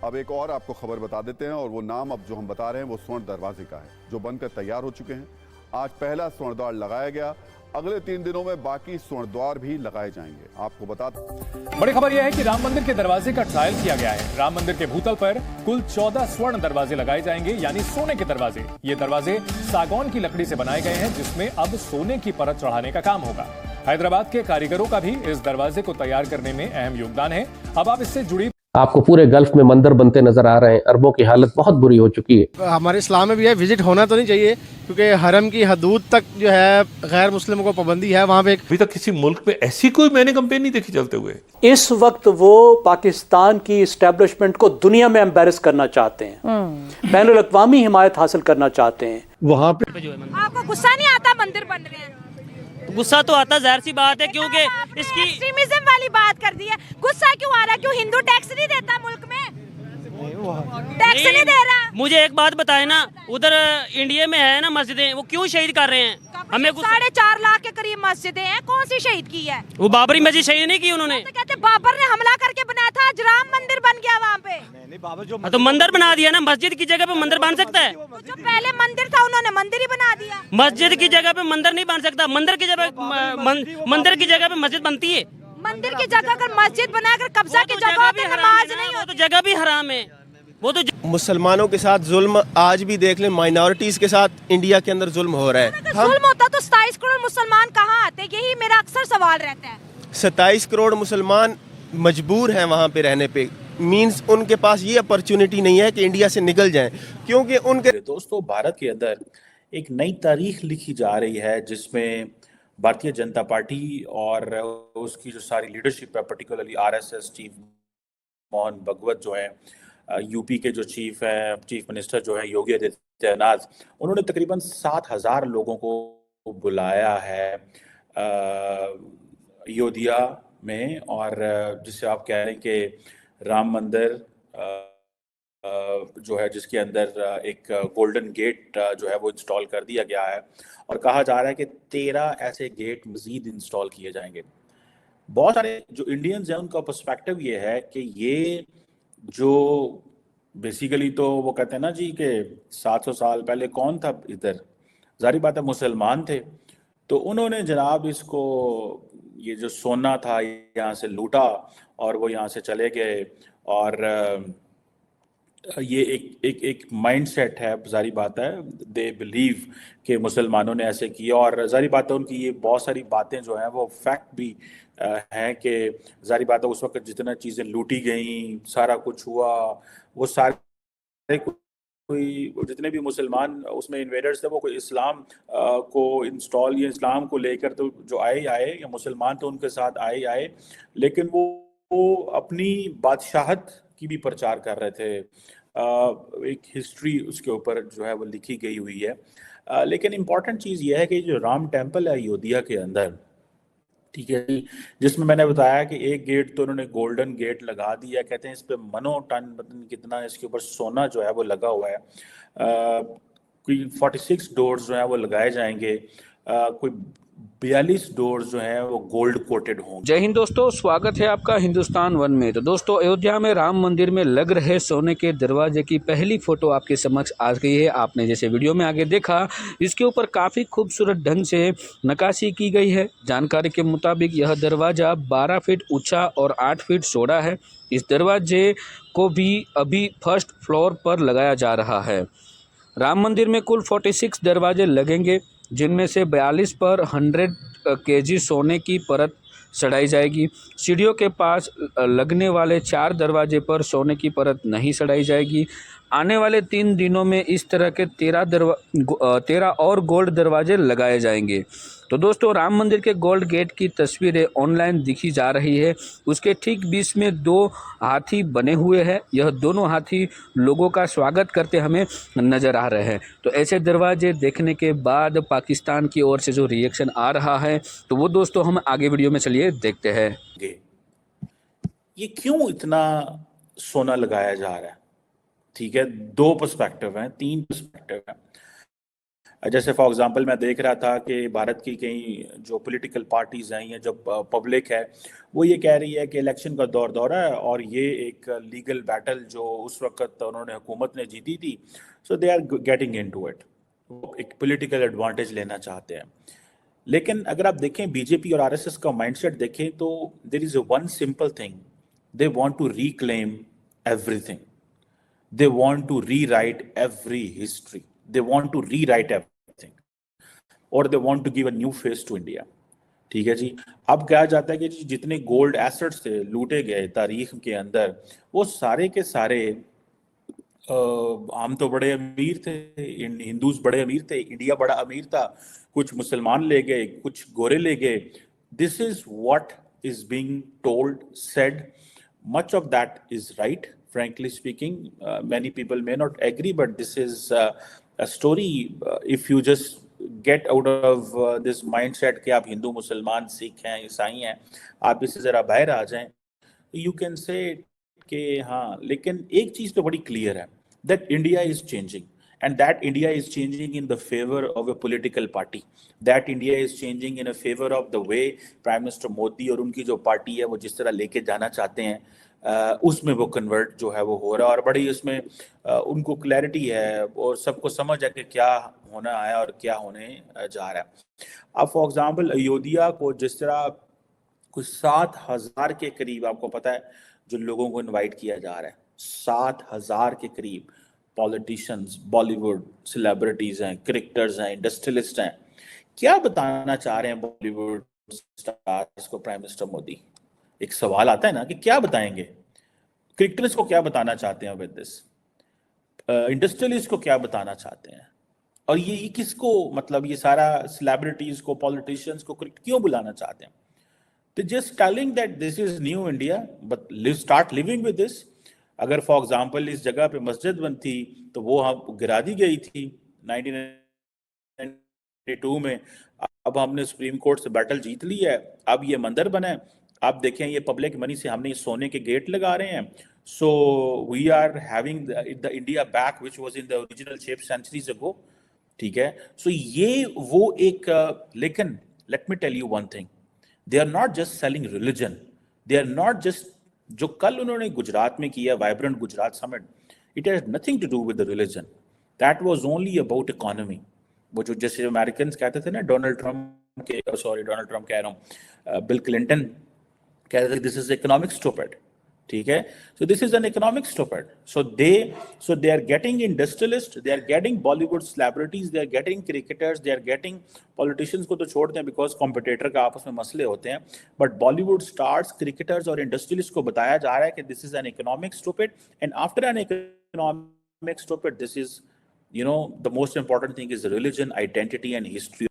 अब एक और आपको खबर बता देते हैं और वो नाम अब जो हम बता रहे हैं वो स्वर्ण दरवाजे का है, जो बनकर तैयार हो चुके हैं। आज पहला स्वर्ण द्वार लगाया गया, अगले 3 दिनों में बाकी स्वर्ण द्वार भी लगाए जाएंगे। आपको बता दें, बड़ी खबर यह है कि राम मंदिर के दरवाजे का ट्रायल किया गया है। राम मंदिर के भूतल पर कुल 14 स्वर्ण दरवाजे लगाए जाएंगे, यानी सोने के दरवाजे। ये दरवाजे सागौन की लकड़ी से बनाए गए हैं, जिसमें अब सोने की परत चढ़ाने का काम होगा। हैदराबाद के कारीगरों का भी इस दरवाजे को तैयार करने में अहम योगदान है। अब आप इससे जुड़ी आपको पूरे गल्फ में मंदिर बनते नजर आ रहे हैं। अरबों की हालत बहुत बुरी हो चुकी है। हमारे इस्लाम में भी है, विजिट होना तो नहीं चाहिए, क्योंकि हरम की हदूद तक जो है गैर मुस्लिमों को पाबंदी है। वहाँ पे अभी तक किसी मुल्क में ऐसी कोई मैंने कंपेन नहीं देखी चलते हुए। इस वक्त वो पाकिस्तान की इस्टेब्लिशमेंट को दुनिया में एम्बेरस करना चाहते हैं, बैनुल अक़वामी हिमायत हासिल करना चाहते हैं। वहाँ पे आपको गुस्सा नहीं आता मंदिर बन रहे हैं? गुस्सा तो आता, जाहिर सी बात है, क्योंकि इसकी एक्सट्रीमिज्म वाली बात कर दी है। गुस्सा क्यों आ रहा है? क्यों हिंदू टैक्स नहीं देता मुल्क में? टैक्स नहीं दे रहा। मुझे एक बात बताए ना, उधर इंडिया में है ना मस्जिदें, वो क्यों शहीद कर रहे हैं? हमें 4.5 लाख के करीब मस्जिदें हैं, कौन सी शहीद की है? वो बाबरी मस्जिद शहीद नहीं की उन्होंने। तो कहते बाबर ने हमला करके बनाया था, आज राम मंदिर बन गया वहाँ पे। तो मंदिर बना दिया ना, मस्जिद की जगह पे मंदिर बन सकता है? तो जो पहले मंदिर था उन्होंने मंदिर ही बना दिया। मस्जिद की जगह पे मंदिर नहीं बन सकता, मंदिर की जगह पे मस्जिद बनती है। मंदिर की जगह अगर मस्जिद बनाकर कब्जा की जगह होती है, नमाज नहीं वो तो होती। जगह भी हराम है। वो तो मुसलमानों के साथ जुल्म आज भी देख लें, माइनॉरिटीज के साथ इंडिया के अंदर जुल्म हो रहा है। अगर जुल्म होता तो 27 करोड़ मुसलमान कहाँ आते? यही मेरा अक्सर सवाल रहता है। 27 करोड़ मुसलमान मजबूर हैं वहाँ पे रहने पे, मींस उनके पास ये अपॉर्चुनिटी नहीं है कि इंडिया से निकल जाएं, क्योंकि उनके दोस्तों भारत के अंदर एक नई तारीख लिखी जा रही है, जिसमें भारतीय जनता पार्टी और उसकी जो सारी लीडरशिप है, पर्टिकुलरली आरएसएस चीफ मोहन भगवत जो है, यूपी के जो चीफ मिनिस्टर जो है योगी आदित्यनाथ, उन्होंने तकरीबन 7,000 लोगों को बुलाया है अयोध्या में, और जिसे आप कह रहे हैं कि राम मंदिर जो है, जिसके अंदर एक गोल्डन गेट जो है वो इंस्टॉल कर दिया गया है, और कहा जा रहा है कि 13 ऐसे गेट मजीद इंस्टॉल किए जाएंगे। बहुत सारे जो इंडियंस हैं उनका पर्सपेक्टिव ये है कि ये जो बेसिकली तो वो कहते हैं ना जी कि 700 साल पहले कौन था इधर, जारी बात है मुसलमान थे, तो उन्होंने जनाब इसको, ये जो सोना था यहाँ से लूटा और वो यहाँ से चले गए, और ये एक माइंडसेट है, जारी बात है, दे बिलीव कि मुसलमानों ने ऐसे किया, और जारी बात है उनकी ये बहुत सारी बातें जो हैं वो फैक्ट भी हैं कि जारी बात है उस वक्त जितना चीज़ें लूटी गई, सारा कुछ हुआ, वो सारे कोई जितने भी मुसलमान उसमें इन्वेडर्स थे वो कोई इस्लाम को इंस्टॉल या इस्लाम को लेकर तो जो आए या मुसलमान तो उनके साथ आए, लेकिन वो अपनी बादशाहत की भी प्रचार कर रहे थे। एक हिस्ट्री उसके ऊपर जो है वो लिखी गई हुई है। लेकिन इम्पॉर्टेंट चीज़ ये है कि जो राम टेम्पल है अयोध्या के अंदर, ठीक है जी, जिसमें मैंने बताया कि एक गेट तो उन्होंने गोल्डन गेट लगा दिया, कहते हैं इस पे मनो टन कितना इसके ऊपर सोना जो है वो लगा हुआ है। कोई 46 डोर्स जो है वो लगाए जाएंगे, कोई 42 डोर्स जो हैं वो गोल्ड कोटेड होंगे। जय हिंद दोस्तों, स्वागत है आपका हिंदुस्तान वन में। तो दोस्तों, अयोध्या में राम मंदिर में लग रहे सोने के दरवाजे की पहली फोटो आपके समक्ष आ गई है। आपने जैसे वीडियो में आगे देखा, इसके ऊपर काफ़ी खूबसूरत ढंग से नक्काशी की गई है। जानकारी के मुताबिक यह दरवाज़ा 12 फीट ऊंचा और 8 फीट चौड़ा है। इस दरवाजे को भी अभी फर्स्ट फ्लोर पर लगाया जा रहा है। राम मंदिर में कुल 46 दरवाजे लगेंगे, जिनमें से 42 पर 100 केजी सोने की परत चढ़ाई जाएगी। सीढ़ियों के पास लगने वाले 4 दरवाजे पर सोने की परत नहीं चढ़ाई जाएगी। आने वाले 3 दिनों में इस तरह के 13 और गोल्ड दरवाजे लगाए जाएंगे। तो दोस्तों, राम मंदिर के गोल्ड गेट की तस्वीरें ऑनलाइन दिखी जा रही है। उसके ठीक बीच में 2 हाथी बने हुए हैं। यह दोनों हाथी लोगों का स्वागत करते हमें नज़र आ रहे हैं। तो ऐसे दरवाजे देखने के बाद पाकिस्तान की ओर से जो रिएक्शन आ रहा है, तो वो दोस्तों हम आगे वीडियो में चलिए देखते हैं। ये क्यों इतना सोना लगाया जा रहा है? ठीक है, 2 पर्सपेक्टिव हैं, 3 पर्सपेक्टिव हैं। जैसे फॉर एग्जांपल मैं देख रहा था कि भारत की कई जो पॉलिटिकल पार्टीज हैं या जो पब्लिक है वो ये कह रही है कि इलेक्शन का दौर है और ये एक लीगल बैटल जो उस वक्त उन्होंने हुकूमत ने जीती थी, so they are getting into it, एक पॉलिटिकल एडवांटेज लेना चाहते हैं। लेकिन अगर आप देखें बीजेपी और आरएसएस का माइंडसेट देखें तो there is one simple thing, they want to reclaim everything, they want to rewrite every history, they want to rewrite everything और they want to give a new face to India. ठीक है जी। अब कहा जाता है कि जी जितने गोल्ड एसेट्स थे लूटे गए तारीख के अंदर, वो सारे के सारे हम तो बड़े अमीर थे, हिंदूज बड़े अमीर थे, इंडिया बड़ा अमीर था, कुछ मुसलमान ले गए, कुछ गोरे ले गए। This is what is being told, said, much of that is right, frankly speaking. Many people may not agree, but this is a story. If you just get out of this mindset कि आप हिंदू मुसलमान सिख हैं ईसाई हैं, आप इससे ज़रा बाहर आ जाएं, you can say कि हाँ, लेकिन एक चीज़ तो बड़ी क्लियर है, that India is changing, and that India is changing in the favor of a political party, that India is changing in a favor of the way Prime Minister Modi और उनकी जो पार्टी है वो जिस तरह लेके जाना चाहते हैं, उसमें वो कन्वर्ट जो है वो हो रहा है और बड़ी उसमें उनको क्लैरिटी है और सबको समझ है कि क्या होना है और क्या होने जा रहा है। अब फॉर एग्जांपल अयोध्या को जिस तरह कुछ 7,000 के करीब, आपको पता है, जो लोगों को इनवाइट किया जा रहा है, 7,000 के करीब पॉलिटिशियंस, बॉलीवुड सेलिब्रिटीज हैं, क्रिकेटर्स हैं, इंडस्ट्रियलिस्ट हैं, क्या बताना चाह रहे हैं बॉलीवुड स्टार्स को प्राइम मिनिस्टर मोदी? एक सवाल आता है ना कि क्या बताएंगे, क्रिकेटर्स को क्या बताना चाहते हैं विद दिस, इंडस्ट्रियलिस्ट को क्या बताना चाहते हैं, और ये किसको, मतलब ये सारा सेलिब्रिटीज को, पॉलिटिशियंस को क्यों बुलाना चाहते हैं? तो just telling that this is new India, but start living with this. अगर फॉर एग्जांपल इस जगह पे मस्जिद बनती तो वो हम गिरा दी गई थी 1992 में, अब हमने सुप्रीम कोर्ट से बैटल जीत ली है, अब ये मंदिर बना है, आप देखें ये पब्लिक मनी से हमने सोने के गेट लगा रहे हैं। So we are having the India back which was in the original shape centuries ago. ठीक है, सो ये वो एक लेकिन let me tell you one thing, they are not just selling religion, they are not just, जो कल उन्होंने गुजरात में किया vibrant Gujarat summit, it has nothing to do with the religion, that was only about economy. वो जो जैसे American कहते थे ना, डोनाल्ड ट्रम्प कह रहा हूँ, बिल क्लिंटन कहते थे दिस इज इकोनॉमिक स्टूपिड। ठीक है, so this is an economic stupid. So they are getting industrialist, they are getting Bollywood celebrities, they are getting cricketers, they are getting politicians को तो छोड़ते हैं बिकॉज कॉम्पिटिटर का आपस में मसले होते हैं, बट बॉलीवुड स्टार्स, क्रिकेटर्स और इंडस्ट्रियलिस्ट को बताया जा रहा है कि this is an economic stupid, and after N economic stupid this is, you know, the most important thing is religion, identity and history